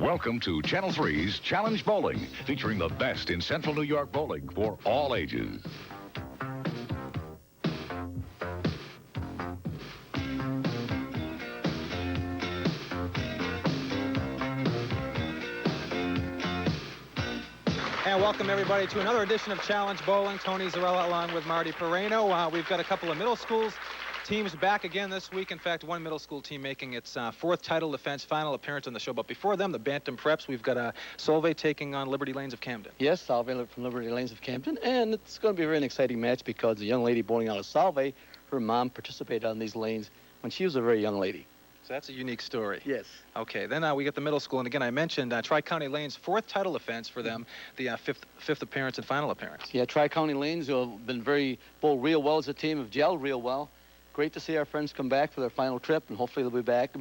Welcome to Channel 3's Challenge Bowling, featuring the best in Central New York bowling for all ages. And welcome everybody to another edition of Challenge Bowling. Tony Zarella along with Marty Perrano. We've got a couple of middle schools teams back again this week. In fact, one middle school team making its fourth title defense, final appearance on the show. But before them, the Bantam Preps, we've got Solvay taking on Liberty Lanes of Camden. Yes, Solvay from Liberty Lanes of Camden. And it's going to be a very exciting match because the young lady bowling out of Solvay, her mom participated on these lanes when she was a very young lady. So that's a unique story. Yes. Okay, then we get the middle school. And again, I mentioned Tri-County Lanes' fourth title defense for them, the fifth appearance and final appearance. Yeah, Tri-County Lanes have been bowled real well as a team, have gelled real well. Great to see our friends come back for their final trip, and hopefully they'll be back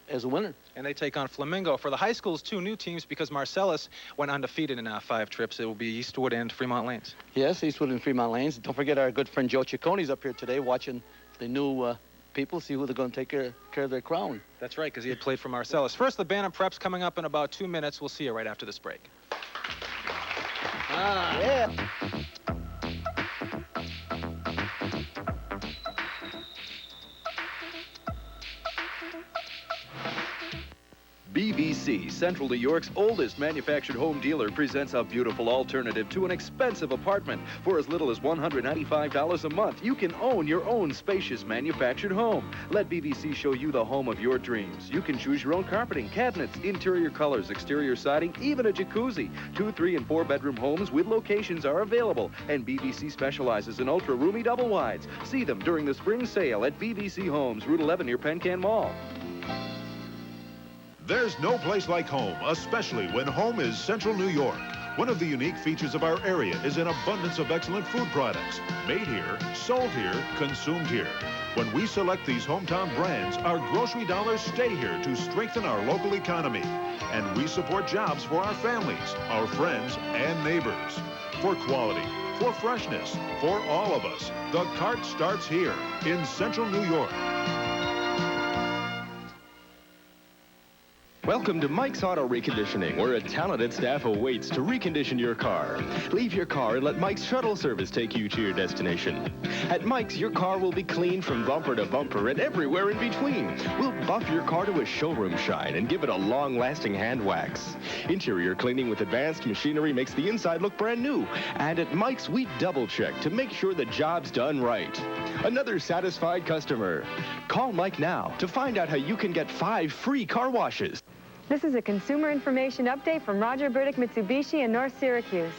as a winner. And they take on Flamingo. For the high schools, two new teams because Marcellus went undefeated in 5 trips. It will be Eastwood and Fremont Lanes. Yes, Eastwood and Fremont Lanes. Don't forget our good friend Joe Cicconi's up here today watching the new people, see who they're going to take care of their crown. That's right, because he had played for Marcellus. First, the Bantam Preps coming up in about 2 minutes. We'll see you right after this break. Yeah. BBC, Central New York's oldest manufactured home dealer, presents a beautiful alternative to an expensive apartment. For as little as $195 a month, you can own your own spacious manufactured home. Let BBC show you the home of your dreams. You can choose your own carpeting, cabinets, interior colors, exterior siding, even a jacuzzi. 2, 3, and 4 bedroom homes with locations are available, and BBC specializes in ultra roomy double wides. See them during the spring sale at BBC Homes, Route 11 near Pencan Mall. There's no place like home, especially when home is Central New York. One of the unique features of our area is an abundance of excellent food products. Made here, sold here, consumed here. When we select these hometown brands, our grocery dollars stay here to strengthen our local economy. And we support jobs for our families, our friends, and neighbors. For quality, for freshness, for all of us, the cart starts here in Central New York. Welcome to Mike's Auto Reconditioning, where a talented staff awaits to recondition your car. Leave your car and let Mike's shuttle service take you to your destination. At Mike's, your car will be cleaned from bumper to bumper and everywhere in between. We'll buff your car to a showroom shine and give it a long-lasting hand wax. Interior cleaning with advanced machinery makes the inside look brand new. And at Mike's, we double-check to make sure the job's done right. Another satisfied customer. Call Mike now to find out how you can get 5 free car washes. This is a consumer information update from Roger Burdick Mitsubishi in North Syracuse.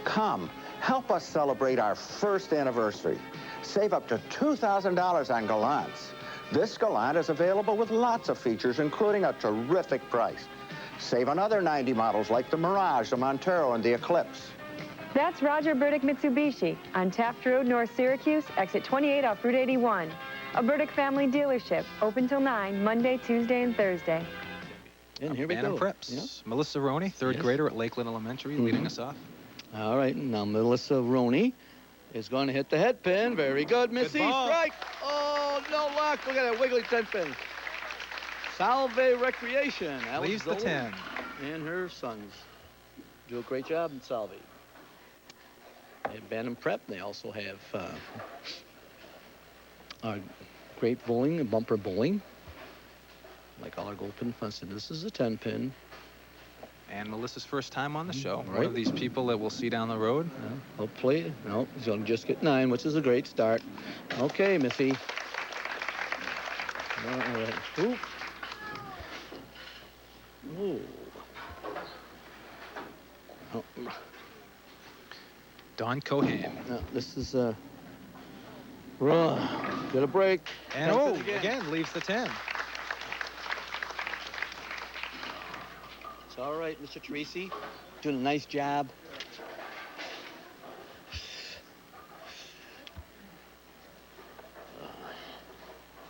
Come, help us celebrate our first anniversary. Save up to $2,000 on Gallants. This Gallant is available with lots of features, including a terrific price. Save on other 90 models like the Mirage, the Montero, and the Eclipse. That's Roger Burdick Mitsubishi on Taft Road, North Syracuse, exit 28 off Route 81. A Burdick family dealership, open till 9, Monday, Tuesday, and Thursday. And here we Bantam go. Preps. Yep. Melissa Roney, third grader at Lakeland Elementary, leading us off. All right, now Melissa Roney is going to hit the head pin. Very good, Missy. Strike. Oh, no luck. Look at that wiggly 10 pin. Solvay Recreation. Leaves the 10. And her sons do a great job in Solvay. At Bantam Prep, they also have great bowling, bumper bowling. Like all our gold pin fun. So this is a 10 pin. And Melissa's first time on the show. Right. One of these people that we'll see down the road. Hopefully. No, he's going to just get 9, which is a great start. Okay, Missy. All right. Ooh. Ooh. Oh. Don Cohan. No, this is get a break. And again leaves the 10. It's all right, Mr. Teresi. Doing a nice job.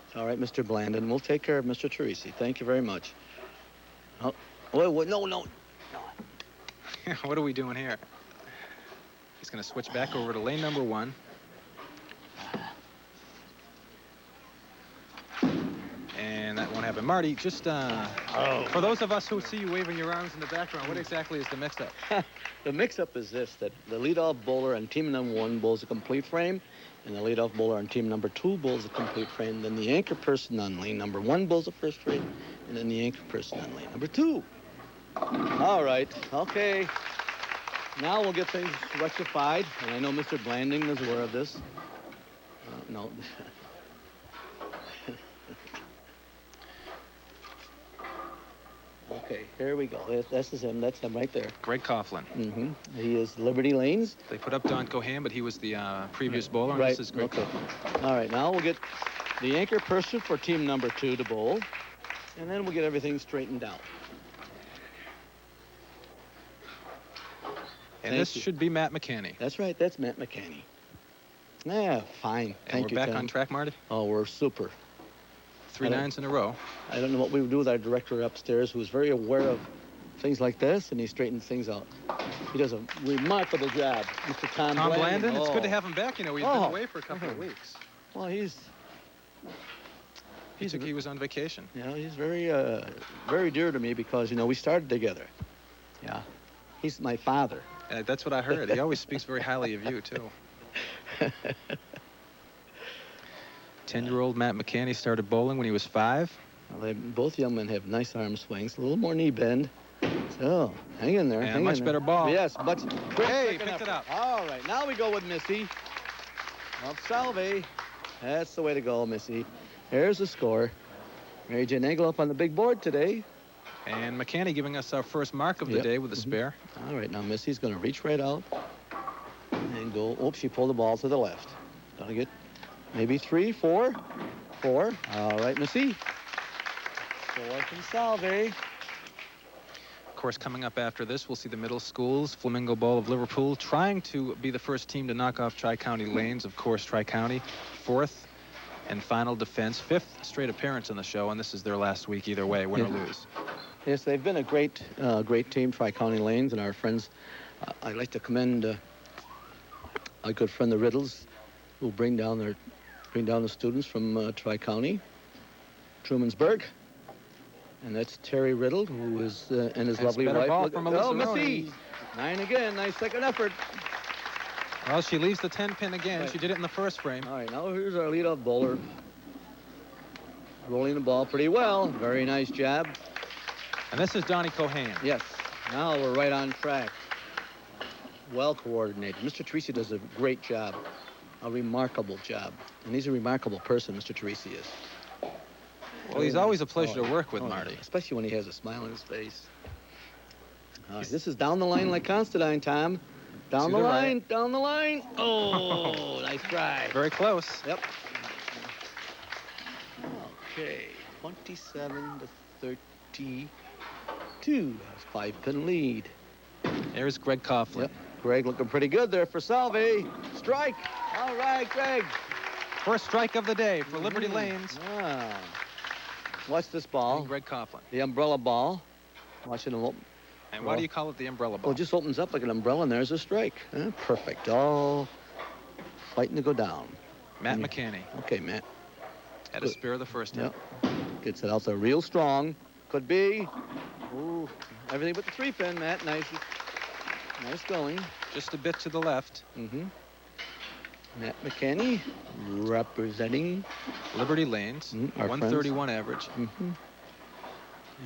It's all right, Mr. Blandon. We'll take care of Mr. Teresi. Thank you very much. Oh, wait, no. What are we doing here? He's going to switch back over to lane number 1. And that won't happen. Marty, just for those of us who see you waving your arms in the background, what exactly is the mix-up? The mix-up is this, that the leadoff bowler on team number 1 bowls a complete frame, and the leadoff bowler on team number 2 bowls a complete frame. Then the anchor person on lane number 1 bowls the first frame, and then the anchor person on lane number 2. All right, okay. Now we'll get things rectified, and I know Mr. Blanding is aware of this. No. Okay, here we go. This is him. That's him right there. Greg Coughlin. Mm-hmm. He is Liberty Lanes. They put up Don Cohan, but he was the previous bowler. And Right. This is Greg Okay. Coughlin. All right, now we'll get the anchor person for team number 2 to bowl, and then we'll get everything straightened out. And Thank this you. should be Matt McCanney. That's right. That's Matt McCanney. Yeah, fine. And Thank you, we're back Ken. on track, Marty. Oh, we're super. 3 I don't- nines in a row. I don't know what we would do with our director upstairs, who's very aware of things like this, and he straightens things out. He does a remarkable job, Mr. Tom Blandon, it's good to Oh. have him back. You know, he's been away for a couple of weeks. Well, he's He was on vacation. you know, he's very dear to me because, you know, we started together. Yeah. He's my father. That's what I heard. He always speaks very highly of you, too. 10-year-old Matt McCanney started bowling when he was 5. Well, both young men have nice arm swings, a little more knee bend. So, hang in there. And hang much in better there. ball. Yes, much. Hey, picked it up. All right, now we go with Missy. Up Salve. That's the way to go, Missy. Here's the score. Mary Jane Engel up on the big board today. And McCanney giving us our first mark of the Yep. day with a spare. All right, now Missy's going to reach right out and go. Oops, she pulled the ball to the left. Gonna get maybe 3, 4, 4. All right, Missy. 4 from Salve. Of course, coming up after this, we'll see the middle schools, Flamingo Bowl of Liverpool, trying to be the first team to knock off Tri-County Lanes. Of course, Tri-County, 4th and final defense, 5th straight appearance on the show, and this is their last week either way, win or lose. Yes, they've been a great team, Tri-County Lanes, and our friends. I'd like to commend our good friend, the Riddles, who bring down the students from Tri-County, Trumansburg. And that's Terry Riddle, who is and his That's lovely better wife. ball from Melissa Missy! Roney. 9 again. Nice second effort. Well, she leaves the 10-pin again. Right. She did it in the first frame. All right, now here's our leadoff bowler. Rolling the ball pretty well. Very nice job. And this is Donnie Cohan. Yes. Now we're right on track. Well coordinated. Mr. Teresi does a great job. A remarkable job. And he's a remarkable person, Mr. Teresi is. Well, he's always a pleasure to work with, yeah. Marty. Especially when he has a smile on his face. All right, this is down the line like Constantine, Tom. Down To the the line, right. down the line. Oh, nice try. Very close. Yep. Okay, 27 to 32. That's 5-pin lead. There's Greg Coughlin. Yep. Greg looking pretty good there for Salve. Strike. All right, Greg. First strike of the day for Liberty Lanes. Ah. Watch this ball. And Greg Coughlin. The umbrella ball. Watch it open. And why do you call it the umbrella ball? Well, it just opens up like an umbrella, and there's a strike. Perfect. All fighting to go down. Matt McCanney Okay, Matt. had a spare the first time. Yep. Gets it out there real strong. Could be. Ooh. Everything but the 3-pin, Matt. Nice. Nice going. Just a bit to the left. Mm-hmm. Matt McCanney representing. Liberty Lanes, Our 131 average. Mm-hmm.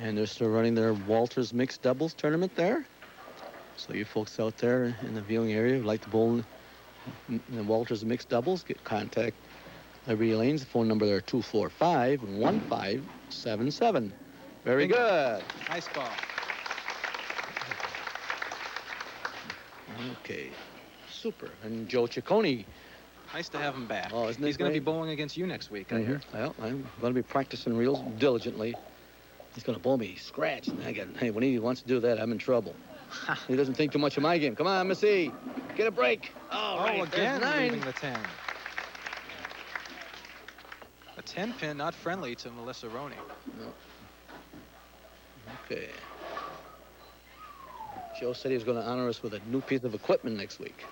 And they're still running their Walters mixed doubles tournament there. So you folks out there in the viewing area who like to bowl in the Walters mixed doubles, get contact Liberty Lanes. The phone number there 245-1577. Very Bingo. good. Nice ball. Okay. Super. And Joe Ciccone. Nice to have him back. Oh, isn't it He's going to be great? bowling against you next week, I hear. Well, I'm going to be practicing real diligently. He's going to bowl me scratch. And hey, when he wants to do that, I'm in trouble. He doesn't think too much of my game. Come on, Missy. Get a break. Oh, right, again, there's 9. leaving the 10. A 10-pin, not friendly to Melissa Roney. No. Okay. Joe said he was going to honor us with a new piece of equipment next week.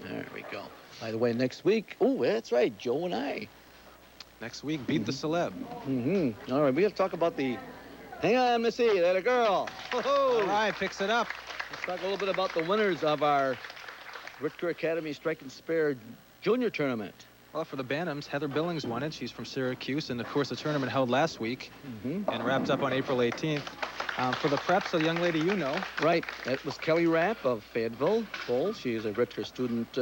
There we go. By the way, next week, oh, that's right, Joe and I. Next week, beat the celeb. All right, we got to talk about the... Hang on, Missy, that a girl. All right, picks it up. Let's talk a little bit about the winners of our Richter Academy Strike and Spare Junior Tournament. Well, for the Bantams, Heather Billings won it. She's from Syracuse. And, of course, the tournament held last week and wrapped up on April 18th. For the preps, a young lady you know. Right. That was Kelly Rapp of Fayetteville Bowl. She is a Richter student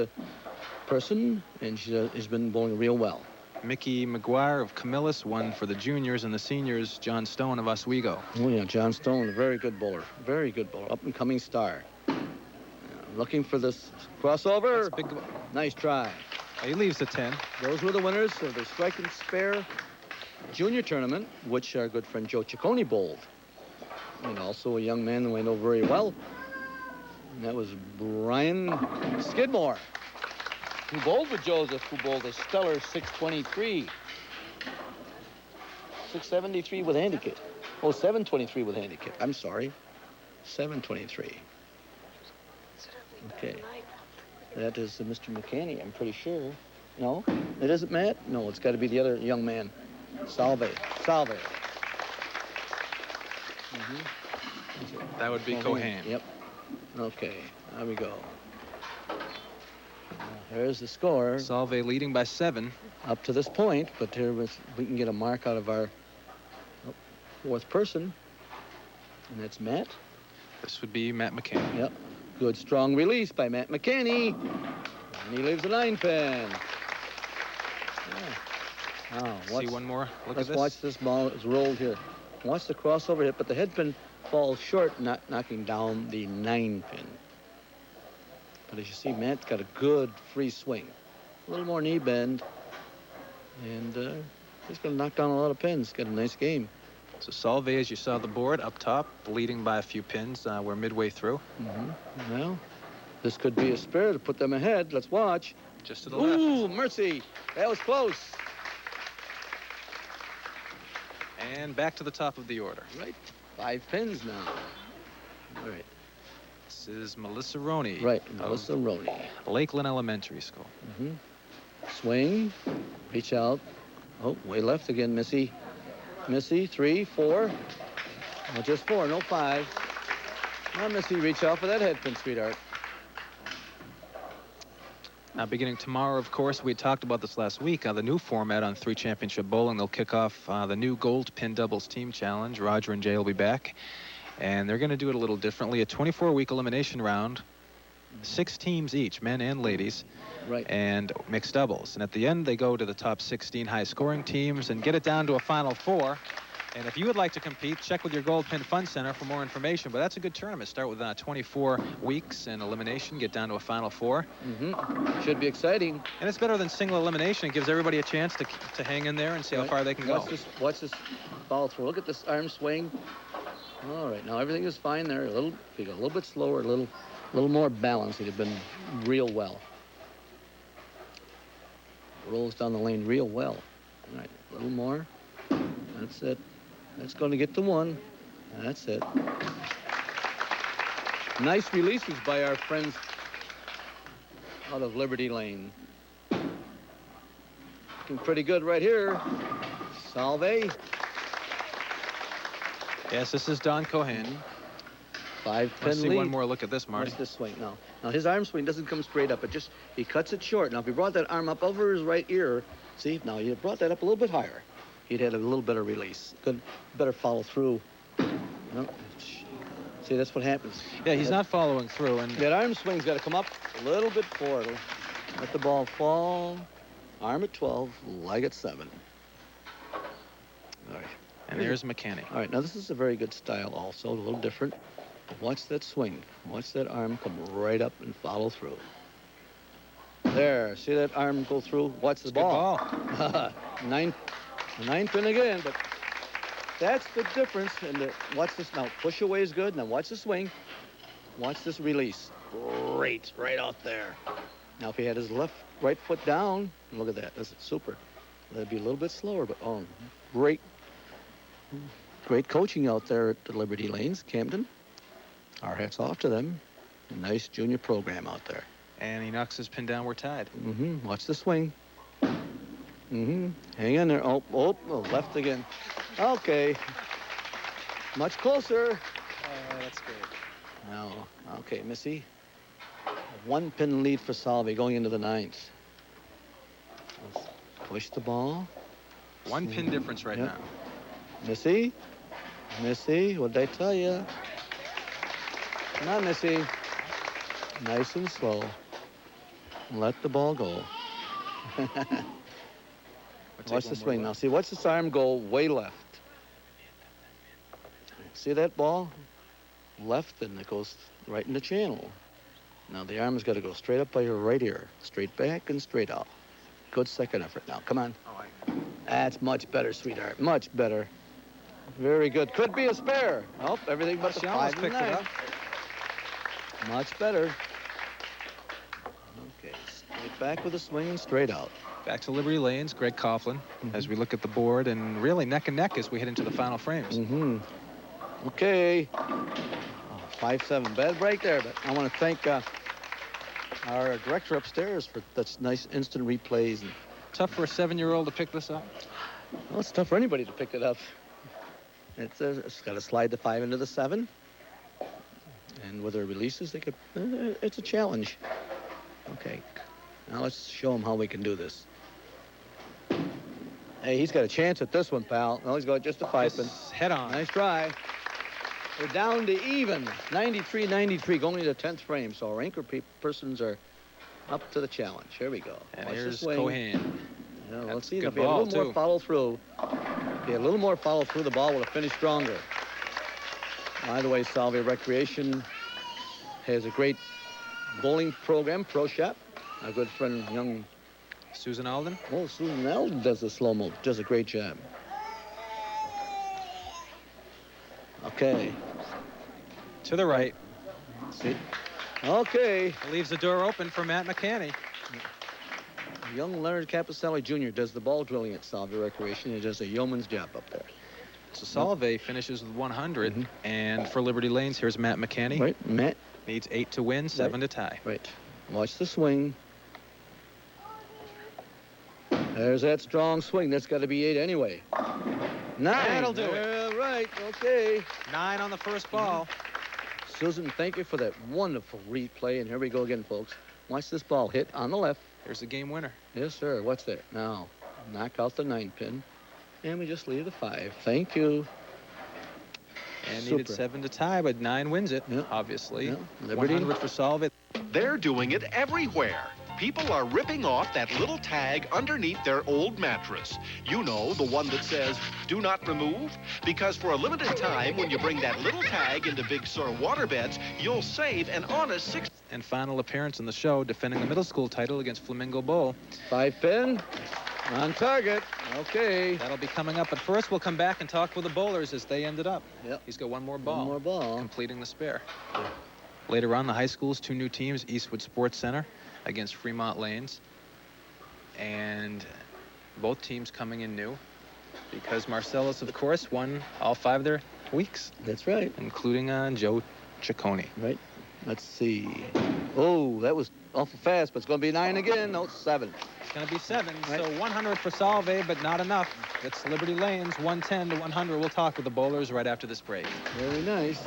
person, and she's been bowling real well. Mickey McGuire of Camillus won for the juniors, and the seniors, John Stone of Oswego. Oh, yeah, John Stone, a very good bowler. Very good bowler. Up-and-coming star. Looking for this crossover. That's big. Nice try. He leaves the 10. Those were the winners of the Strike and Spare Junior Tournament, which our good friend Joe Ciccone bowled. And also a young man who I know very well. And that was Brian Skidmore, who bowled with Joseph, who bowled a stellar 623. 673 with handicap. Oh, 723 with handicap. I'm sorry. 723. Okay. That is Mr. McCanny, I'm pretty sure. No? It isn't Matt? No, it's got to be the other young man. Salve. Salve. That would be Cohan. Yep. Okay, there we go. There's the score. Salve leading by 7. Up to this point, but here we can get a mark out of our fourth person. And that's Matt. This would be Matt McCanny. Yep. Good strong release by Matt McCanny. And he leaves the 9-pin. Yeah. Oh, see one more. Look at let's this. watch this ball. It's rolled here. Watch the crossover hit, but the head pin falls short, not knocking down the 9-pin. But as you see, Matt's got a good free swing. A little more knee bend. And he's going to knock down a lot of pins. Got a nice game. So Salve, as you saw the board up top, leading by a few pins. We're midway through. Well, this could be a spare to put them ahead. Let's watch. Just to the left. Ooh, mercy. That was close. And back to the top of the order. Right. 5 pins now. All right. This is Melissa Roney. Right, Melissa Roney. Lakeland Elementary School. Swing. Reach out. Oh, way left again, Missy. Missy, 3, 4. Oh, just 4, no 5. Now, Missy, reach out for that head pin, sweetheart. Now, beginning tomorrow, of course, we talked about this last week. The new format on 3 Championship Bowling, they'll kick off the new Gold Pin Doubles Team Challenge. Roger and Jay will be back. And they're going to do it a little differently. A 24-week elimination round. 6 teams each, men and ladies. Right. And mixed doubles. And at the end, they go to the top 16 high-scoring teams and get it down to a Final 4. And if you would like to compete, check with your Gold Pin Fun Center for more information. But that's a good tournament. Start with 24 weeks and elimination, get down to a Final 4. Should be exciting. And it's better than single elimination. It gives everybody a chance to hang in there and see how far they can go. Watch this follow through. Look at this arm swing. All right, now everything is fine there. If you go a little bit slower, a little more balance, it'd have been real well. Rolls down the lane real well. All right, a little more. That's it. That's going to get to 1. That's it. Nice releases by our friends out of Liberty Lane. Looking pretty good right here. Salve. Yes, this is Don Cohan. 5-pin Let's see lead. one more look at this, Marty. Watch this swing now. Now his arm swing doesn't come straight up. He cuts it short. Now if he brought that arm up over his right ear, see, now you brought that up a little bit higher. He'd had a little better release. Better follow through. See, that's what happens. Yeah, he's not following through. And that arm swing's got to come up a little bit forward. Let the ball fall. Arm at 12, leg at 7. All right. And there's McCanny. All right, now this is a very good style also, a little different. Watch that swing. Watch that arm come right up and follow through. There, see that arm go through? Watch the ball. Good ball. 9-pin again, but that's the difference. And watch this now. Push away is good. Now watch the swing. Watch this release. Great, right out there. Now if he had his right foot down, look at that. That's super. That'd be a little bit slower, but great coaching out there at the Liberty Lanes, Camden. Our hats off to them. Nice junior program out there. And he knocks his pin down. We're tied. Watch the swing. Hang in there. Oh, left again. Okay. Much closer. That's great. Now, okay, Missy. 1 pin lead for Salve going into the 9th. Let's push the ball. 1 pin difference right now. Missy? Missy, what did I tell you? Come on, Missy. Nice and slow. Let the ball go. Watch the swing. Now, see, watch this arm go way left. See that ball? Left, and it goes right in the channel. Now, the arm's got to go straight up by your right ear. Straight back and straight out. Good second effort now. Come on. That's much better, sweetheart. Much better. Very good. Could be a spare. Oh, everything but the 5 and 9. Much better. Okay, straight back with a swing and straight out. Back to Liberty Lanes, Greg Coughlin, as we look at the board, and really neck and neck as we head into the final frames. Okay. 5-7. Bad break there, but I want to thank our director upstairs for that's nice instant replays. And Tough for a 7-year-old to pick this up? well, it's tough for anybody to pick it up. It's got to slide the 5 into the 7. And with their releases, they could. It's a challenge. Okay. Now let's show them how we can do this. Hey, he's got a chance at this one, pal. No, he's got just a 5 pin. Head on. Nice try. We're down to even. 93-93 going into the 10th frame. So our anchor persons are up to the challenge. Here we go. And Watch here's the swing. Cohen. Yeah, That's let's see. good If he had a ball, little more too. follow through. If he had a little more follow through, the ball would have finished stronger. By the way, Salve Recreation has a great bowling program, Pro Shop. Our good friend, young Susan Alden. Oh, Susan Alden does the slow-mo. Does a great job. Okay. To the right. See? Okay. Leaves the door open for Matt McCanny. Young Leonard Capicelli Jr. does the ball drilling at Salve Recreation. He does a yeoman's job up there. So Salve finishes with 100. And for Liberty Lanes, here's Matt McCanny. Right, Matt. Needs 8 to win, 7 to tie. Right. Watch the swing. There's that strong swing. That's got to be 8 anyway. 9. That'll do it. Yeah, right. Okay. 9 on the first ball. Susan, thank you for that wonderful replay. And here we go again, folks. Watch this ball hit on the left. Here's the game winner. Yes, sir. What's that? Now, knock out the 9 pin. And we just leave the 5. Thank you. And Super. needed 7 to tie, but 9 wins it, Yeah. obviously. Yeah. Liberty. 100 for Salve. They're doing it everywhere. People are ripping off that little tag underneath their old mattress. You know, the one that says, do not remove? Because for a limited time, when you bring that little tag into Big Sur waterbeds, you'll save an honest 6... And final appearance on the show, defending the middle school title against Flamingo Bowl. 5 pin. On target. Okay. That'll be coming up. But first, we'll come back and talk with the bowlers as they ended up. Yep. He's got one more ball. One more ball. Completing the spare. Later on, the high schools, 2 new teams, Eastwood Sports Center against Fremont Lanes. And both teams coming in new because Marcellus, of course, won all 5 of their weeks. That's right. Including Joe Ciccone. Right. Let's see. Oh, that was awful fast, but it's going to be 9 again. No, 7. It's going to be 7. Right. So 100 for Salve, but not enough. It's Liberty Lanes, 110 to 100. We'll talk with the bowlers right after this break. Very nice.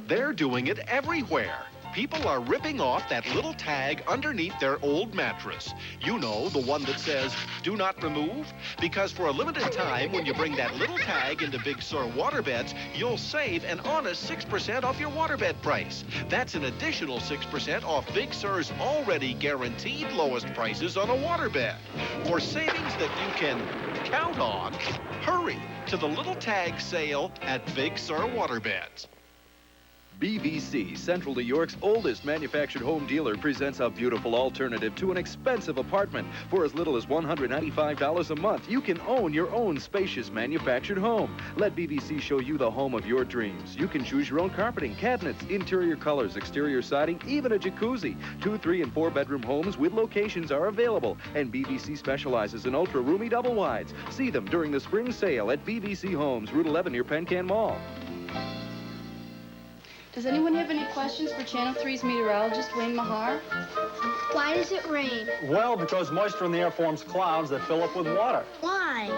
They're doing it everywhere. People are ripping off that little tag underneath their old mattress. You know, the one that says, do not remove? Because for a limited time, when you bring that little tag into Big Sur waterbeds, you'll save an honest 6% off your waterbed price. That's an additional 6% off Big Sur's already guaranteed lowest prices on a waterbed. For savings that you can count on, hurry to the little tag sale at Big Sur Waterbeds. BBC, Central New York's oldest manufactured home dealer, presents a beautiful alternative to an expensive apartment. For as little as $195 a month, you can own your own spacious manufactured home. Let BBC show you the home of your dreams. You can choose your own carpeting, cabinets, interior colors, exterior siding, even a jacuzzi. 2, 3, and 4 bedroom homes with locations are available, and BBC specializes in ultra roomy double wides. See them during the spring sale at BBC Homes, Route 11 near Pencan Mall. Does anyone have any questions for Channel 3's meteorologist, Wayne Mahar? Why does it rain? Well, because moisture in the air forms clouds that fill up with water. Why?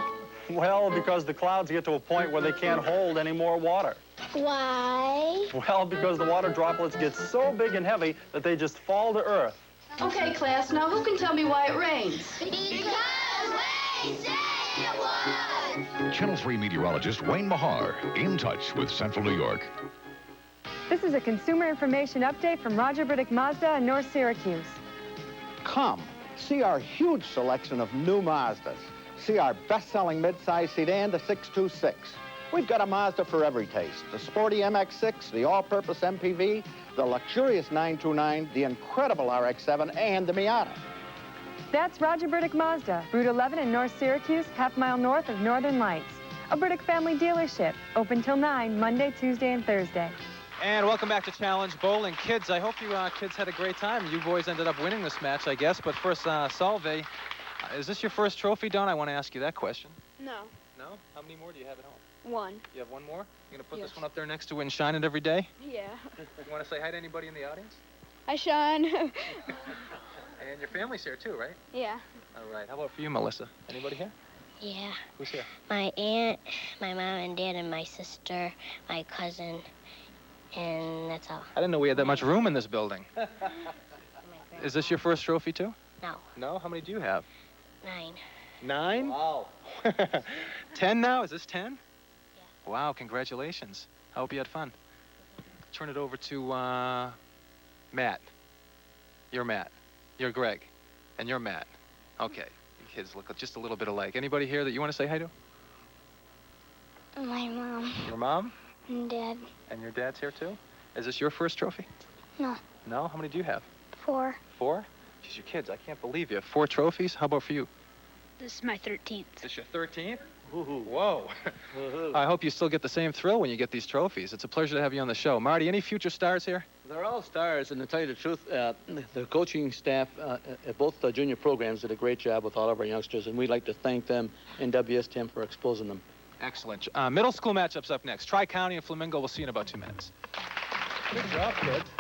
Well, because the clouds get to a point where they can't hold any more water. Why? Well, because the water droplets get so big and heavy that they just fall to earth. Okay, class, now who can tell me why it rains? Because we say it would! Channel 3 meteorologist Wayne Mahar, in touch with Central New York. This is a consumer information update from Roger Burdick Mazda in North Syracuse. Come, see our huge selection of new Mazdas. See our best-selling midsize sedan, the 626. We've got a Mazda for every taste. The sporty MX-6, the all-purpose MPV, the luxurious 929, the incredible RX-7, and the Miata. That's Roger Burdick Mazda, Route 11 in North Syracuse, half-mile north of Northern Lights. A Burdick family dealership, open till 9, Monday, Tuesday, and Thursday. And welcome back to Challenge Bowling. Kids, I hope you kids had a great time. You boys ended up winning this match, I guess. But first, Salve, is this your first trophy, Dawn? I want to ask you that question. No. No? How many more do you have at home? One. You have one more? You're going to put Yes. this one up there next to it and shine it every day? Yeah. You want to say hi to anybody in the audience? Hi, Sean. And your family's here, too, right? Yeah. All right. How about for you, Melissa? Anybody here? Yeah. Who's here? My aunt, my mom and dad, and my sister, my cousin, and that's all. I didn't know we had that much room in this building. My Is this your first trophy, too? No. No? How many do you have? 9. 9? Wow. 10 now? Is this 10? Yeah. Wow, congratulations. I hope you had fun. Turn it over to Matt. You're Matt. You're Greg. And you're Matt. Okay. You kids look just a little bit alike. Anybody here that you want to say hi to? My mom Your mom? and dad. And your dad's here too? Is this your first trophy? No. No? How many do you have? 4. 4? Jeez, you kids, I can't believe you have 4 trophies. How about for you? This is my 13th. Is this your 13th? Whoa. I hope you still get the same thrill when you get these trophies. It's a pleasure to have you on the show. Marty, any future stars here? They're all stars, and to tell you the truth, the coaching staff at both the junior programs did a great job with all of our youngsters, and we'd like to thank them and WSTM for exposing them. Excellent. Middle school matchups up next. Tri-County and Flamingo. We'll see you in about 2 minutes. Good job, kids.